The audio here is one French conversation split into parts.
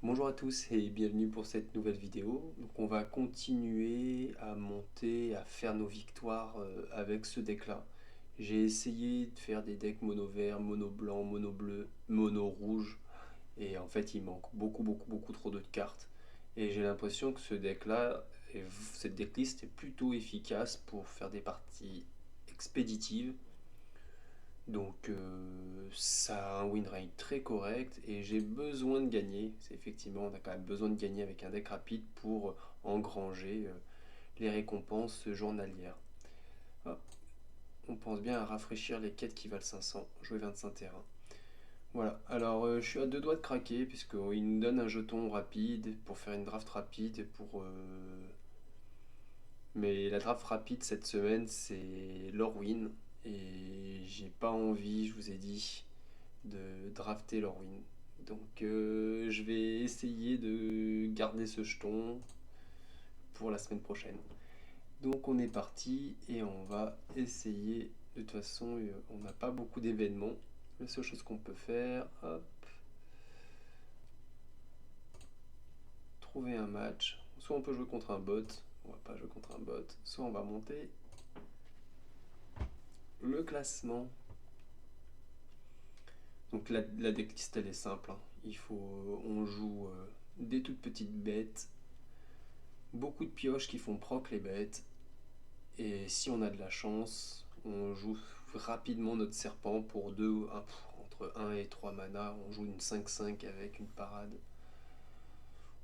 Bonjour à tous et bienvenue pour cette nouvelle vidéo. Donc on va continuer à monter, à faire nos victoires avec ce deck là. J'ai essayé de faire des decks mono vert, mono blanc, mono bleu, mono rouge et en fait il manque beaucoup trop de cartes. Et j'ai l'impression que ce deck là, cette decklist est plutôt efficace pour faire des parties expéditives. Donc ça a un win rate très correct et j'ai besoin de gagner. C'est effectivement, on a quand même besoin de gagner avec un deck rapide pour engranger les récompenses journalières. Ah, on pense bien à rafraîchir les quêtes qui valent 500, jouer 25 terrains. Voilà, alors je suis à deux doigts de craquer puisqu'il nous donne un jeton rapide pour faire une draft rapide. Mais la draft rapide cette semaine c'est l'Orwin et j'ai pas envie, je vous ai dit, de drafter Lorwyn. Donc je vais essayer de garder ce jeton pour la semaine prochaine. Donc on est parti et on va essayer. De toute façon, on n'a pas beaucoup d'événements. La seule chose qu'on peut faire, hop, trouver un match. Soit on peut jouer contre un bot, on va pas jouer contre un bot. Soit on va monter le classement. Donc la decklist elle est simple, hein. On joue des toutes petites bêtes, beaucoup de pioches qui font proc les bêtes. Et si on a de la chance, on joue rapidement notre serpent pour entre un et 3 mana. On joue une 5-5 avec une parade.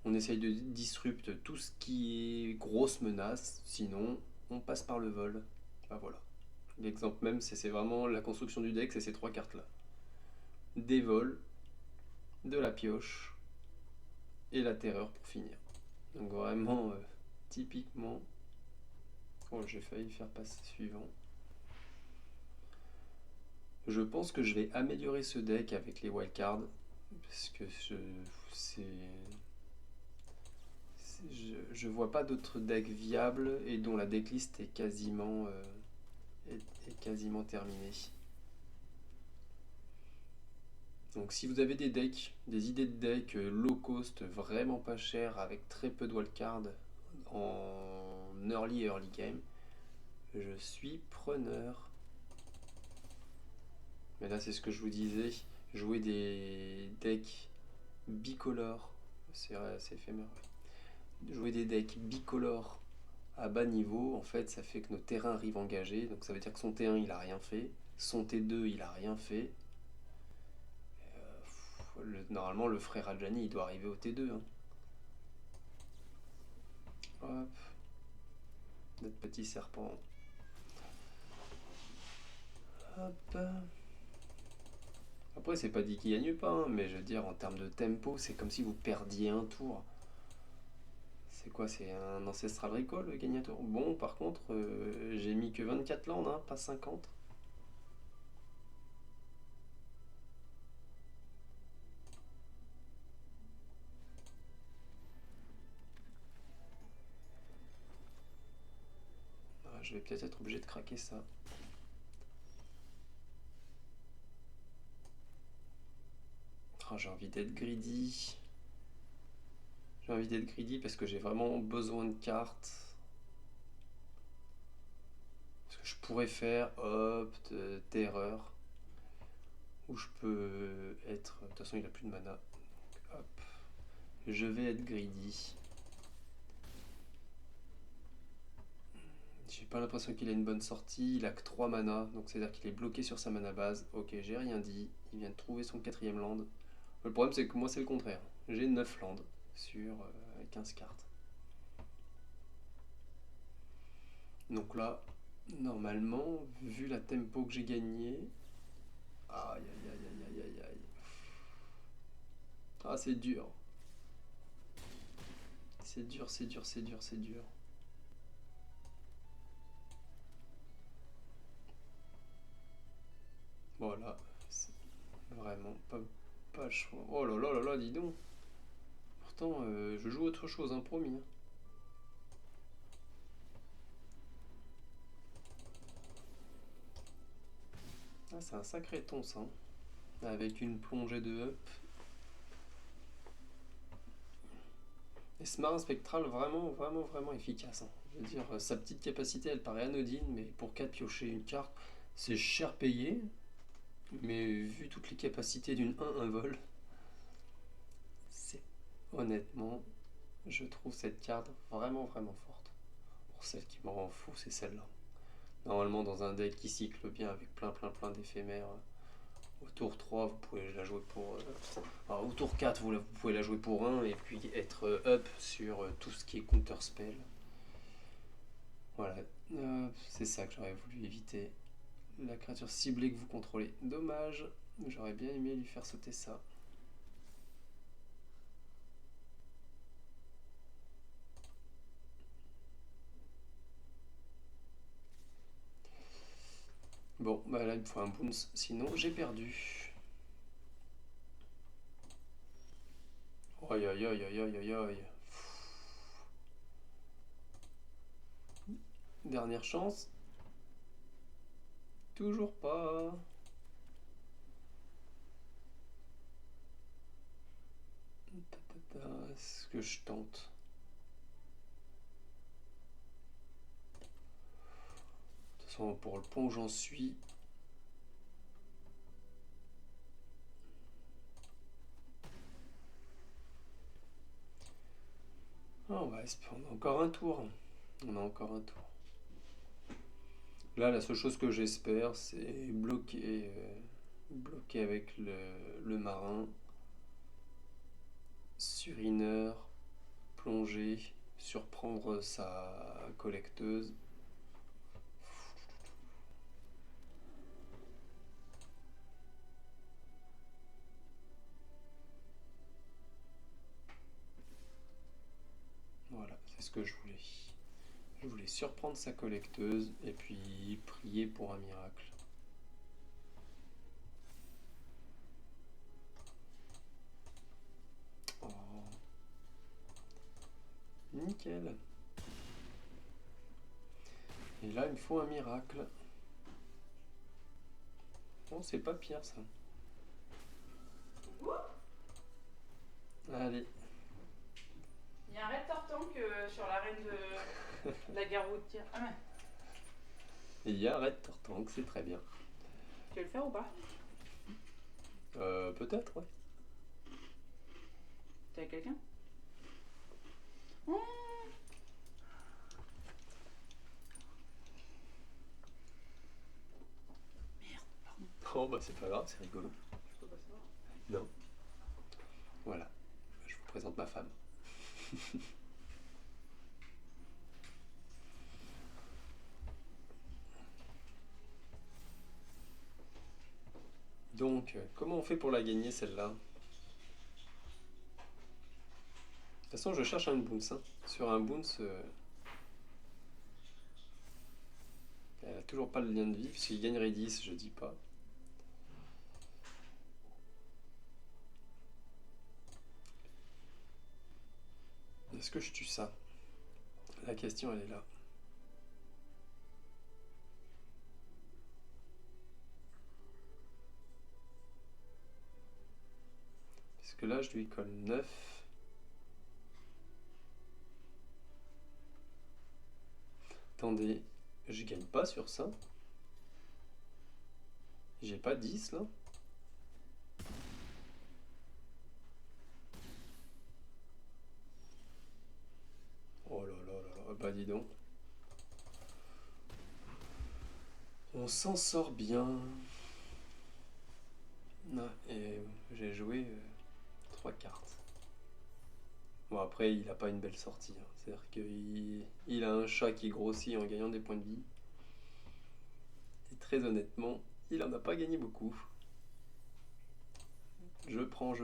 On essaye de disrupt tout ce qui est grosse menace, sinon on passe par le vol. Bah voilà. L'exemple même, c'est vraiment la construction du deck, c'est ces trois cartes-là. Des vols, de la pioche et la terreur pour finir. Donc vraiment, typiquement... Oh, j'ai failli faire passer suivant. Je pense que je vais améliorer ce deck avec les wildcards parce que je vois pas d'autres decks viables et dont la decklist est quasiment terminée. Donc si vous avez des decks, des idées de decks low cost, vraiment pas cher, avec très peu de wildcards en early game, je suis preneur. Mais là c'est ce que je vous disais, jouer des decks bicolores, c'est éphémère. Jouer des decks bicolores à bas niveau, en fait, ça fait que nos terrains arrivent engagés. Donc ça veut dire que son T1 il a rien fait, son T2 il a rien fait. Normalement, le frère Adjani il doit arriver au T2, hein. Hop, notre petit serpent. Hop. Après, c'est pas dit qu'il gagne pas, hein, mais je veux dire, en termes de tempo, c'est comme si vous perdiez un tour. C'est quoi? C'est un Ancestral Recall, gagner un tour? Bon, par contre, j'ai mis que 24 landes, hein, pas 50. Ah, je vais peut-être être obligé de craquer ça. Oh, j'ai envie d'être greedy. J'ai envie d'être greedy parce que j'ai vraiment besoin de cartes. Parce que je pourrais faire Opt, Terreur. Ou je peux être. De toute façon, il a plus de mana. Hop. Je vais être greedy. J'ai pas l'impression qu'il a une bonne sortie. Il a que 3 mana. Donc c'est à dire qu'il est bloqué sur sa mana base. Ok, j'ai rien dit. Il vient de trouver son quatrième land. Le problème, c'est que moi, c'est le contraire. J'ai 9 lands sur 15 cartes. Donc là, normalement, vu la tempo que j'ai gagné. Aïe aïe aïe aïe aïe aïe aïe. Ah, c'est dur. C'est dur, c'est dur, c'est dur, c'est dur. Voilà, c'est vraiment pas le choix. Oh là là là là, dis donc. Pourtant, je joue autre chose, hein, promis, hein. Ah, c'est un sacré ton, ça, hein. Avec une plongée de up. Et ce marin spectral, vraiment efficace, hein. Je veux dire, sa petite capacité, elle paraît anodine, mais pour 4 piocher une carte, c'est cher payé. Mais vu toutes les capacités d'une 1 vol, c'est honnêtement, je trouve cette carte vraiment forte. Pour celle qui me rend fou, c'est celle-là. Normalement, dans un deck qui cycle bien avec plein d'éphémères, au tour 3, vous pouvez la jouer pour. Au tour 4, vous pouvez la jouer pour 1 et puis être up sur tout ce qui est counter spell. Voilà, c'est ça que j'aurais voulu éviter. La créature ciblée que vous contrôlez. Dommage, j'aurais bien aimé lui faire sauter ça. Bon, bah là il me faut un bounce, sinon j'ai perdu. Aïe aïe aïe aïe aïe aïe aïe. Dernière chance. Toujours pas. Est-ce que je tente? De toute façon, pour le pont où j'en suis. Ah, on va espérer. On a encore un tour. On a encore un tour. Là, la seule chose que j'espère, c'est bloquer avec le marin. Surineur, plonger, surprendre sa collecteuse. Voilà, c'est ce que je voulais. Je voulais surprendre sa collecteuse et puis prier pour un miracle. Oh. Nickel. Et là, il me faut un miracle. Oh, c'est pas pire ça. Allez. Il y a un raid Tortank sur l'arène de la gare routière. Ah ouais. Il y a Red Tortank, c'est très bien. Tu veux le faire ou pas? Peut-être, ouais. T'es avec quelqu'un? Oh. Merde, pardon. Oh bah c'est pas grave, c'est rigolo. Je peux pas savoir. Non. Voilà. Je vous présente ma femme. Donc, comment on fait pour la gagner celle-là? De toute façon, je cherche un bounce, hein. Sur un bounce, elle a toujours pas le lien de vie, puisqu'il gagnerait 10, je dis pas. Est-ce que je tue ça? La question, elle est là. Parce que là, je lui colle 9. Attendez, je gagne pas sur ça. J'ai pas 10 là. Oh là là là, bah dis donc. On s'en sort bien. Ah, et j'ai joué 3 cartes. Bon, après, il a pas une belle sortie, hein. C'est-à-dire qu'il a un chat qui grossit en gagnant des points de vie. Et très honnêtement, il en a pas gagné beaucoup. Je prends.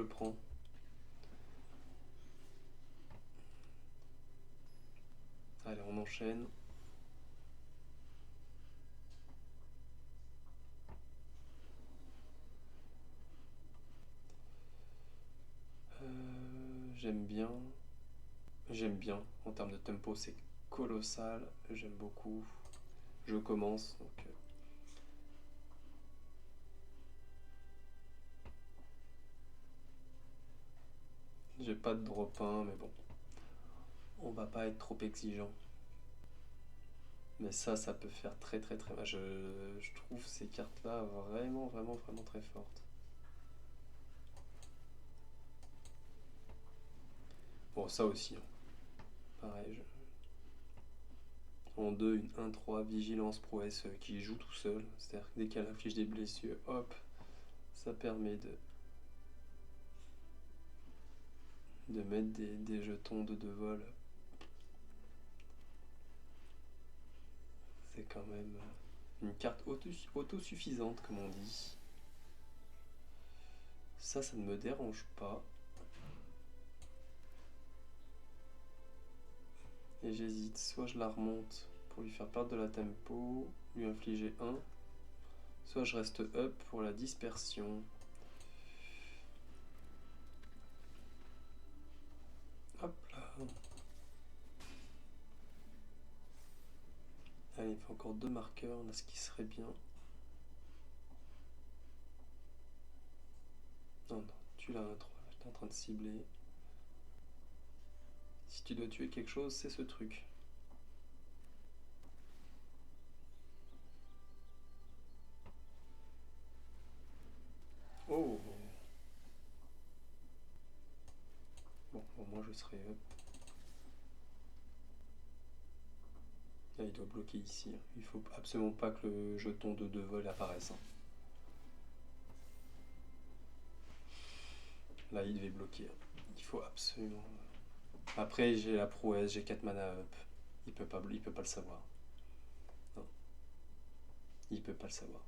Allez, on enchaîne. J'aime bien. J'aime bien. En termes de tempo, c'est colossal. J'aime beaucoup. Je commence, donc... J'ai pas de drop 1, mais bon. on va pas être trop exigeant. Mais ça peut faire très très très mal. Je trouve ces cartes-là vraiment, vraiment, vraiment très fortes. Bon, ça aussi, hein. Pareil, en 2, une 1-3, vigilance prouesse qui joue tout seul. C'est-à-dire que dès qu'elle inflige des blessures, hop, ça permet de mettre des jetons de 2 vols. C'est quand même une carte autosuffisante, comme on dit. Ça ne me dérange pas. Et j'hésite, soit je la remonte pour lui faire perdre de la tempo, lui infliger 1, soit je reste up pour la dispersion. Hop là. Allez, il me fait encore 2 marqueurs, là, ce qui serait bien. Non, tu l'as un 3, j'étais en train de cibler. Si tu dois tuer quelque chose, c'est ce truc. Oh. Bon, au moins je serai up. Là, il doit bloquer ici. Il faut absolument pas que le jeton de 2 vols apparaisse. Là, il devait bloquer. Il faut absolument... Après, j'ai la prouesse, j'ai 4 mana up. Il peut pas le savoir. Non. Il peut pas le savoir.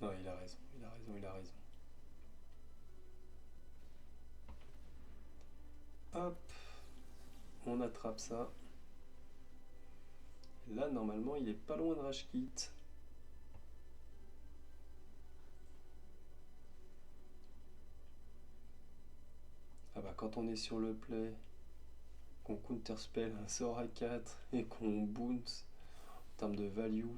Non, il a raison, il a raison, il a raison. Hop, on attrape ça. Là, normalement, il est pas loin de Rage Kit. Ah bah, quand on est sur le play, qu'on counterspell un sort à 4 et qu'on bounce en termes de value,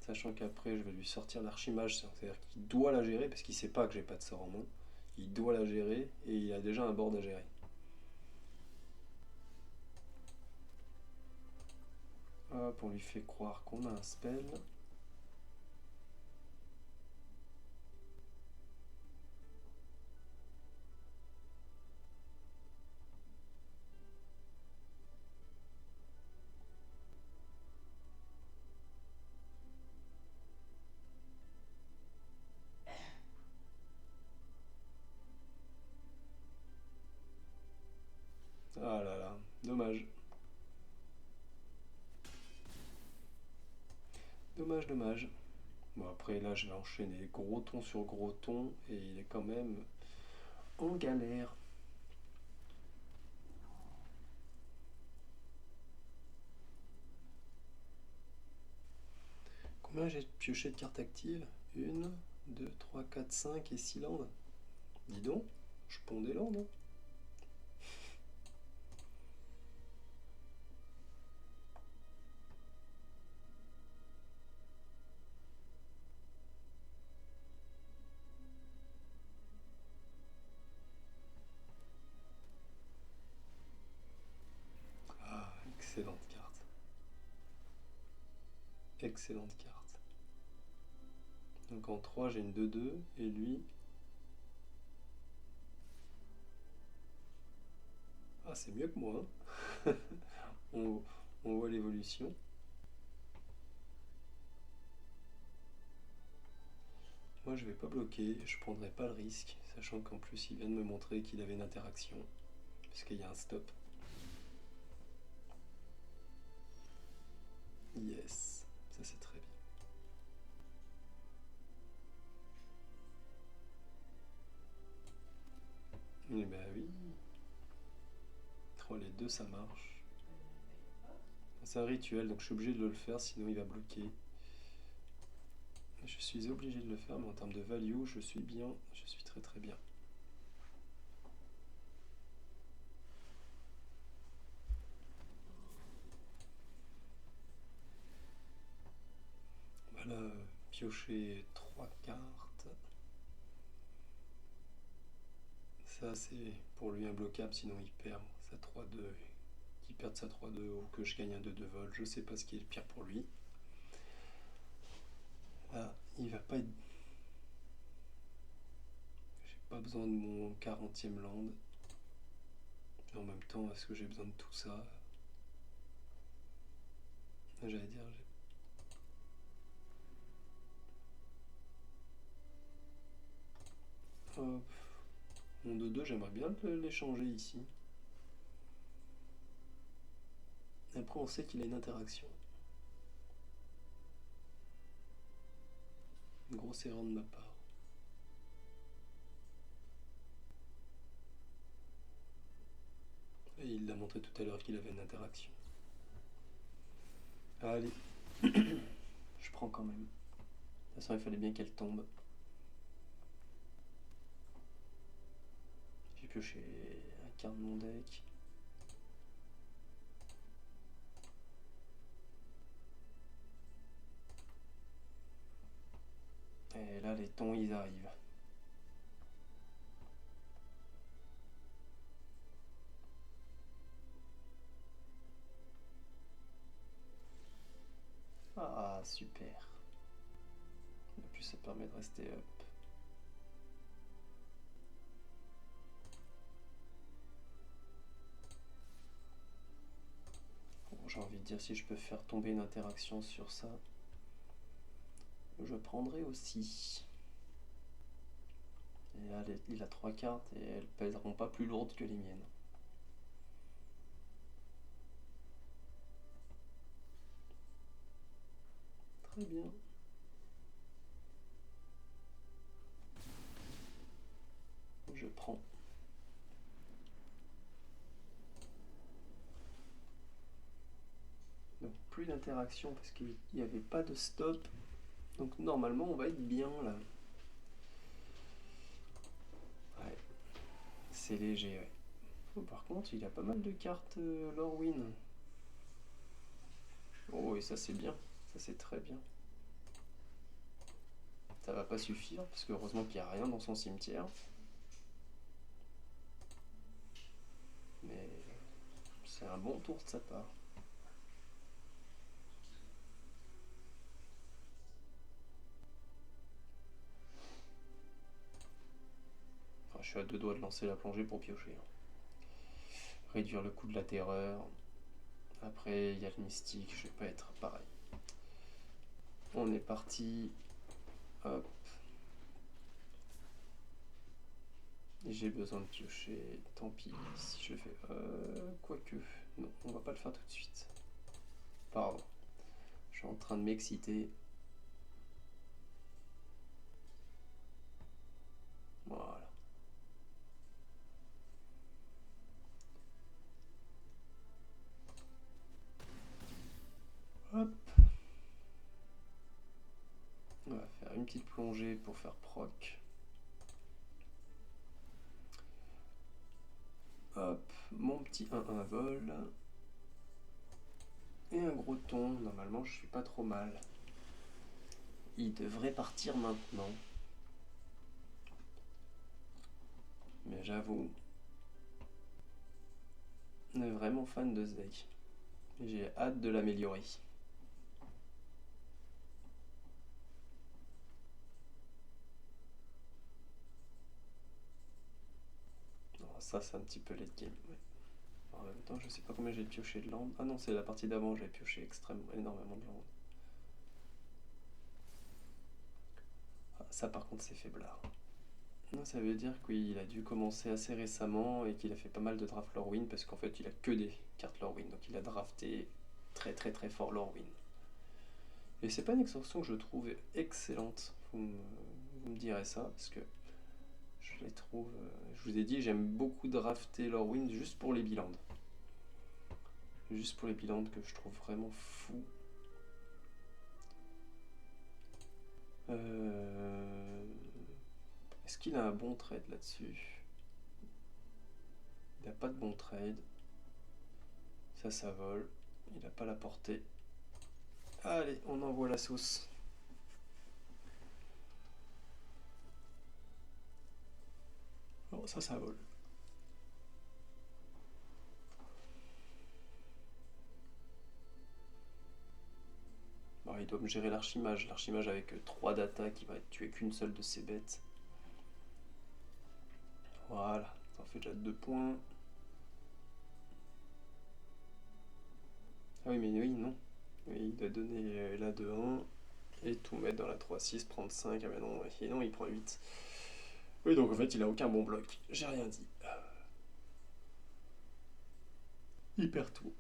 sachant qu'après je vais lui sortir l'archimage, c'est-à-dire qu'il doit la gérer parce qu'il sait pas que j'ai pas de sort en main. Il doit la gérer et il a déjà un board à gérer. Hop, on lui fait croire qu'on a un spell. Ah là là, dommage. Dommage, dommage. Bon, après là, je vais enchaîner gros ton sur gros ton et il est quand même en galère. Combien j'ai pioché de cartes actives? 1, 2, 3, 4, 5 et 6 landes. Dis donc, je ponds des landes. Hein. Ah, excellente carte. Excellente carte. Donc en 3, j'ai une 2-2 et lui... Ah, c'est mieux que moi. Hein. on voit l'évolution. Moi, je vais pas bloquer, je prendrai pas le risque, sachant qu'en plus, il vient de me montrer qu'il avait une interaction, puisqu'il y a un stop. Yes, ça c'est très bien. Eh ben oui. Oh, les deux, ça marche. C'est un rituel, donc je suis obligé de le faire, sinon il va bloquer. Je suis obligé de le faire, mais en termes de value, je suis bien, je suis très très bien. Voilà, piocher 3 cartes. Ça c'est pour lui imbloquable, sinon il perd sa 3-2. Qu'il perde sa 3-2 ou que je gagne un 2-2 vol. Je sais pas ce qui est le pire pour lui. Là, il va pas être... J'ai pas besoin de mon 40e land. Et en même temps, est-ce que j'ai besoin de tout ça? J'allais dire... Hop. Mon 2-2, j'aimerais bien l'échanger ici. Après, on sait qu'il a une interaction. Une grosse erreur de ma part. Et il l'a montré tout à l'heure qu'il avait une interaction. Allez. Je prends quand même. De toute façon, il fallait bien qu'elle tombe. J'ai pioché un quart de mon deck. Et là, les tons, ils arrivent. Ah, super. Et puis ça permet de rester up. Bon, j'ai envie de dire, si je peux faire tomber une interaction sur ça, je prendrai aussi. Et là, il a 3 cartes et elles pèseront pas plus lourdes que les miennes. Très bien. Je prends. Donc plus d'interaction parce qu'il n'y avait pas de stop. Donc normalement on va être bien là. Ouais. C'est léger, ouais. Oh, par contre il a pas mal de cartes Lorwyn. Oh et ça c'est bien. Ça c'est très bien. Ça va pas suffire parce que heureusement qu'il n'y a rien dans son cimetière. Mais c'est un bon tour de sa part. Enfin, je suis à 2 doigts de lancer la plongée pour piocher. Réduire le coût de la terreur. Après, il y a le mystique, je vais pas être pareil. On est parti. Hop. J'ai besoin de piocher. Tant pis si je le fais. Quoique. Non, on va pas le faire tout de suite. Pardon. Je suis en train de m'exciter. Voilà. Hop. On va faire une petite plongée pour faire proc. Hop, mon petit 1-1 vol. Et un gros ton. Normalement, je suis pas trop mal. Il devrait partir maintenant. Mais j'avoue, on est vraiment fan de ce deck. J'ai hâte de l'améliorer. Ça, c'est un petit peu late game. Ouais. En même temps, je sais pas combien j'ai pioché de land. Ah non, c'est la partie d'avant, j'ai pioché extrêmement, énormément de land. Ah, ça, par contre, c'est faiblard. Ça veut dire qu'il a dû commencer assez récemment et qu'il a fait pas mal de draft Lorwyn parce qu'en fait, il a que des cartes Lorwyn. Donc, il a drafté très très très fort Lorwyn. Et c'est pas une extension que je trouve excellente. Vous me direz ça parce que je les trouve. Je vous ai dit, j'aime beaucoup drafter Lorwyn juste pour les bilans. Juste pour les bilans que je trouve vraiment fou. Est-ce qu'il a un bon trade là-dessus? Il n'a pas de bon trade. Ça vole. Il n'a pas la portée. Allez, on envoie la sauce. ça vole. Alors, il doit me gérer l'archimage. L'archimage avec 3 data qui va tuer qu'une seule de ses bêtes. Voilà, ça en fait déjà 2 points. Ah oui, mais oui, non. Oui, il doit donner la 2-1 et tout mettre dans la 3-6, prendre 5. Ah mais non, et non, il prend 8. Oui, donc en fait, il a aucun bon bloc. J'ai rien dit. Il perd tout.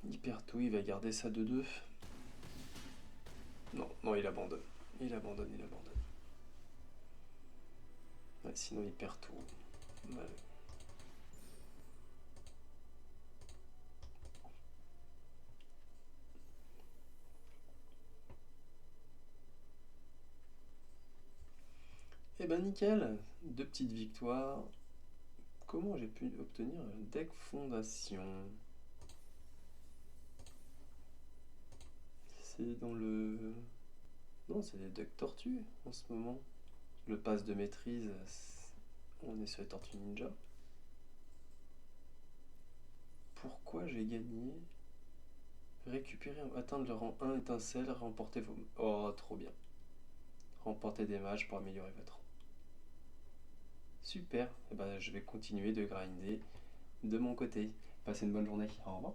Il perd tout, il va garder sa 2-2. Non, non, il abandonne. Il abandonne. Ouais, sinon, il perd tout. Ouais. Eh ben nickel, 2 petites victoires. Comment j'ai pu obtenir un deck fondation? C'est dans le... Non, c'est des decks tortues en ce moment. Le pass de maîtrise, on est sur les tortues ninja. Pourquoi j'ai gagné? Récupérer, atteindre le rang 1 étincelle, remporter vos... Oh, trop bien. Remporter des matchs pour améliorer votre rang. Super, et ben, je vais continuer de grinder de mon côté. Passez une bonne journée, au revoir.